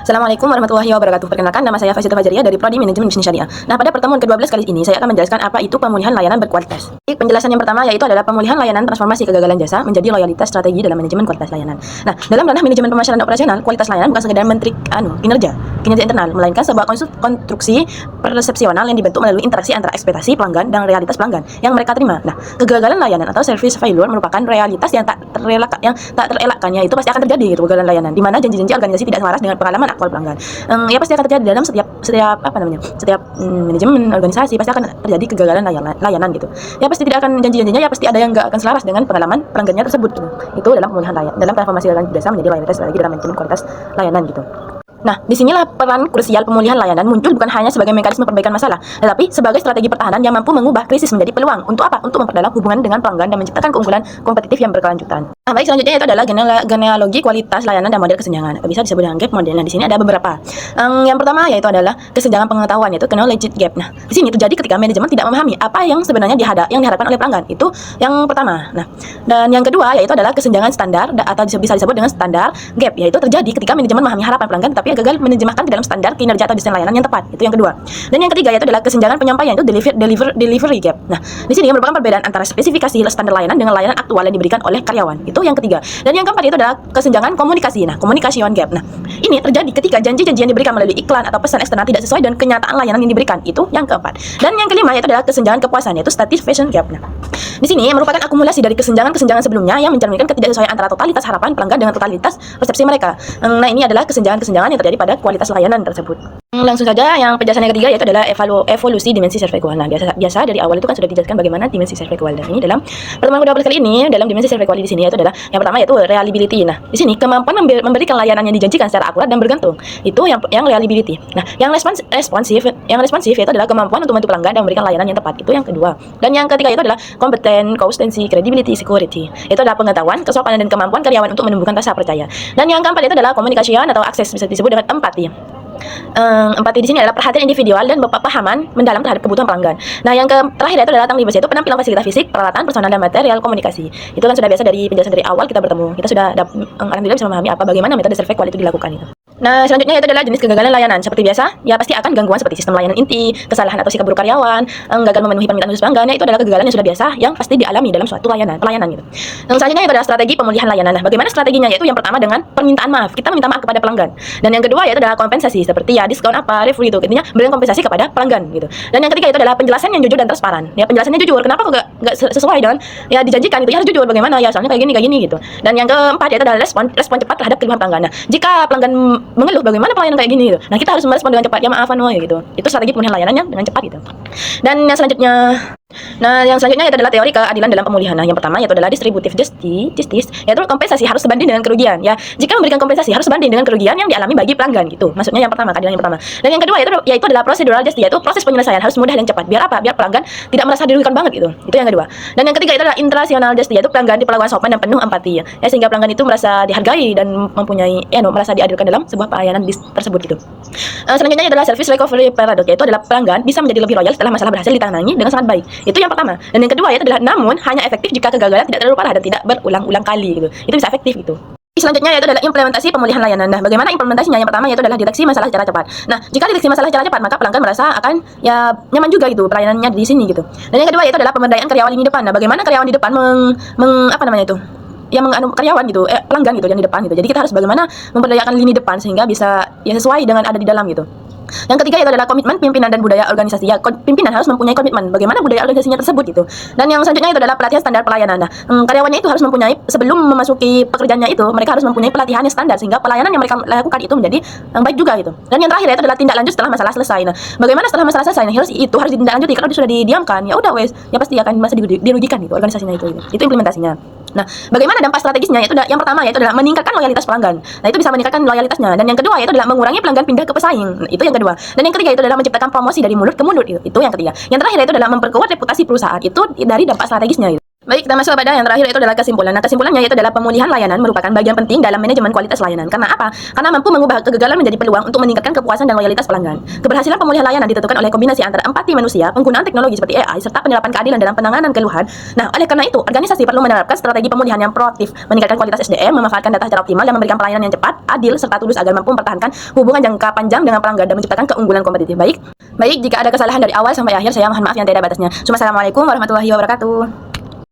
Assalamualaikum warahmatullahi wabarakatuh. Perkenalkan, nama saya Faisal Fajaria dari Prodi Manajemen Bisnis Syariah. Nah, pada pertemuan ke-12 kali ini, saya akan menjelaskan apa itu pemulihan layanan berkualitas. Penjelasan yang pertama yaitu adalah pemulihan layanan transformasi kegagalan jasa menjadi loyalitas strategi dalam manajemen kualitas layanan. Nah, dalam ranah manajemen pemasaran dan operasional, kualitas layanan bukan sekedar kinerja internal, melainkan sebuah konstruksi persepsional yang dibentuk melalui interaksi antara ekspektasi pelanggan dan realitas pelanggan yang mereka terima. Nah, kegagalan layanan atau service failure merupakan realitas yang tak terelakkan, yaitu pasti akan terjadi gitu, kegagalan layanan, di mana janji-janji organisasi tidak selaras dengan pengalaman aktual pelanggan. Ya pasti akan terjadi dalam setiap manajemen organisasi, pasti akan terjadi kegagalan layanan gitu. Ya pasti tidak akan janji-janjinya, ya pasti ada yang nggak akan selaras dengan pengalaman pelanggannya tersebut gitu. Itu dalam pemulihan layanan, dalam transformasi layanan jasa menjadi loyalitas strategi dalam manajemen kualitas layanan gitu. Nah, disinilah peran krusial pemulihan layanan muncul, bukan hanya sebagai mekanisme perbaikan masalah, tetapi sebagai strategi pertahanan yang mampu mengubah krisis menjadi peluang. Untuk apa? Untuk memperdalam hubungan dengan pelanggan dan menciptakan keunggulan kompetitif yang berkelanjutan. Nah, baik, selanjutnya itu adalah genealogi kualitas layanan dan model kesenjangan, atau bisa disebut dengan gap model. Nah, di sini ada beberapa. Yang pertama yaitu adalah kesenjangan pengetahuan, yaitu knowledge gap. Nah, di sini terjadi ketika manajemen tidak memahami apa yang sebenarnya diharapkan oleh pelanggan. Itu yang pertama. Nah, dan yang kedua yaitu adalah kesenjangan standar atau bisa disebut dengan standar gap, yaitu terjadi ketika manajemen memahami harapan pelanggan tapi gagal menerjemahkan ke dalam standar kinerja atau desain layanan yang tepat. Itu yang kedua. Dan yang ketiga yaitu adalah kesenjangan penyampaian, itu delivery gap. Nah, di sini merupakan perbedaan antara spesifikasi standar layanan dengan layanan aktual yang diberikan oleh karyawan. Itu yang ketiga. Dan yang keempat itu adalah kesenjangan komunikasi. Nah, communication gap. Nah, ini terjadi ketika janji-janji yang diberikan melalui iklan atau pesan eksternal tidak sesuai dengan kenyataan layanan yang diberikan. Itu yang keempat. Dan yang kelima yaitu adalah kesenjangan kepuasan, yaitu satisfaction gap. Nah, di sini merupakan akumulasi dari kesenjangan sebelumnya yang mencerminkan ketidaksesuaian antara totalitas harapan pelanggan dengan totalitas persepsi mereka. Nah, ini adalah kesenjangan yang terjadi pada kualitas layanan tersebut. Langsung saja, yang penjelasan yang ketiga yaitu adalah evolusi dimensi survei keuangan. Nah, biasa dari awal itu kan sudah dijelaskan bagaimana dimensi survei keuangan. Ini dalam pertemuan ke-12 kali ini, dalam dimensi survei keuangan di sini yaitu adalah yang pertama yaitu reliability. Nah, di sini kemampuan memberikan layanan yang dijanjikan secara akurat dan bergantung. Itu yang reliability. Nah, yang responsif itu adalah kemampuan untuk membantu pelanggan dan memberikan layanan yang tepat. Itu yang kedua. Dan yang ketiga itu adalah kompeten, consistency, credibility, security. Itu adalah pengetahuan, kesopanan dan kemampuan karyawan untuk menumbuhkan rasa percaya. Dan yang keempat itu adalah communication atau akses, bisa disebut dengan empati. Empati di sini adalah perhatian individual dan pemahaman mendalam terhadap kebutuhan pelanggan. Nah, yang terakhir itu adalah tanglibas, yaitu penampilan fasilitas fisik, peralatan, personal dan material komunikasi. Itu kan sudah biasa dari penjelasan dari awal kita bertemu. Kita sudah alhamdulillah bisa memahami bagaimana metode survei kualitas itu dilakukan itu. Nah, selanjutnya itu adalah jenis kegagalan layanan. Seperti biasa, ya pasti akan gangguan seperti sistem layanan inti, kesalahan atau sikap buruk karyawan, gagal memenuhi permintaan khusus pelanggan. Itu adalah kegagalan yang sudah biasa yang pasti dialami dalam suatu pelayanan gitu. Yang selanjutnya itu adalah strategi pemulihan layanan. Nah, bagaimana strateginya? Yaitu yang pertama dengan permintaan maaf. Kita meminta maaf kepada pelanggan. Dan yang kedua yaitu adalah kompensasi, seperti ya diskon apa, refund itu. Intinya berikan kompensasi kepada pelanggan gitu. Dan yang ketiga itu adalah penjelasan yang jujur dan transparan. Ya, penjelasannya jujur. Kenapa kok enggak sesuai dengan ya dijanjikan itu? Ya harus jujur bagaimana ya, soalnya kayak gini gitu. Dan yang keempat yaitu adalah respon cepat terhadap keluhan pelanggan. Nah, jika pelanggan mengeluh bagaimana pelayanan kayak gini gitu. Nah, kita harus merespon dengan cepat, ya maafan woy gitu. Itu strategi pemulihan layanannya dengan cepat gitu. Dan yang selanjutnya itu adalah teori keadilan dalam pemulihan. Nah, yang pertama yaitu adalah distributive justice, yaitu kompensasi harus sebanding dengan kerugian. Ya, jika memberikan kompensasi harus sebanding dengan kerugian yang dialami bagi pelanggan gitu. Maksudnya yang pertama, keadilan yang pertama. Dan yang kedua yaitu adalah procedural justice, yaitu proses penyelesaian harus mudah dan cepat. Biar apa? Biar pelanggan tidak merasa dirugikan banget gitu. Itu yang kedua. Dan yang ketiga itu adalah intrasional justice, yaitu pelanggan diperlakukan sopan dan penuh empati ya. Sehingga pelanggan itu merasa dihargai dan mempunyai merasa dihadirkan dalam sebuah pelayanan tersebut gitu. Selanjutnya adalah service recovery paradox, yaitu adalah pelanggan bisa menjadi lebih loyal setelah masalah berhasil ditangani dengan sangat baik. Itu yang pertama. Dan yang kedua yaitu adalah namun hanya efektif jika kegagalan tidak terlalu parah dan tidak berulang-ulang kali gitu. Itu bisa efektif gitu. Selanjutnya yaitu adalah implementasi pemulihan layanan. Nah, bagaimana implementasinya? Yang pertama yaitu adalah deteksi masalah secara cepat. Nah, jika deteksi masalah secara cepat, maka pelanggan merasa akan ya nyaman juga gitu pelayanannya di sini gitu. Dan yang kedua yaitu adalah pemberdayaan karyawan lini depan. Nah, bagaimana karyawan di depan yang karyawan gitu, pelanggan gitu yang di depan gitu. Jadi kita harus bagaimana memberdayakan lini depan sehingga bisa ya sesuai dengan ada di dalam gitu. Yang ketiga itu adalah komitmen pimpinan dan budaya organisasi. Ya, pimpinan harus mempunyai komitmen bagaimana budaya organisasinya tersebut gitu. Dan yang selanjutnya itu adalah pelatihan standar pelayanan. Nah, karyawannya itu harus mempunyai, sebelum memasuki pekerjaannya itu, mereka harus mempunyai pelatihan yang standar sehingga pelayanan yang mereka lakukan itu menjadi baik juga gitu. Dan yang terakhir itu adalah tindak lanjut setelah masalah selesai. Nah, bagaimana setelah masalah selesai? Nah, harus ditindaklanjuti. Kalau sudah didiamkan, ya udah wes, ya pasti akan masa dirugikan gitu organisasinya itu. Itu implementasinya. Nah, bagaimana dampak strategisnya? Yaitu yang pertama yaitu adalah meningkatkan loyalitas pelanggan. Nah, itu bisa meningkatkan loyalitasnya. Dan yang kedua yaitu adalah mengurangi pelanggan pindah ke pesaing. Nah, itu yang kedua. Dan yang ketiga itu adalah menciptakan promosi dari mulut ke mulut. Itu yang ketiga. Yang terakhir itu adalah memperkuat reputasi perusahaan. Itu dari dampak strategisnya. Baik, kita masuk pada yang terakhir, itu adalah kesimpulan. Nah, kesimpulannya yaitu adalah pemulihan layanan merupakan bagian penting dalam manajemen kualitas layanan. Karena apa? Karena mampu mengubah kegagalan menjadi peluang untuk meningkatkan kepuasan dan loyalitas pelanggan. Keberhasilan pemulihan layanan ditentukan oleh kombinasi antara empati manusia, penggunaan teknologi seperti AI, serta penerapan keadilan dalam penanganan keluhan. Nah, oleh karena itu, organisasi perlu menerapkan strategi pemulihan yang proaktif, meningkatkan kualitas SDM, memanfaatkan data secara optimal, dan memberikan pelayanan yang cepat, adil, serta tulus agar mampu mempertahankan hubungan jangka panjang dengan pelanggan dan menciptakan keunggulan kompetitif. Baik, jika ada kesalahan dari awal sampai akhir, saya mohon maaf yang tidak ada batasnya. Assalamualaikum warahmatullahi wabarakatuh.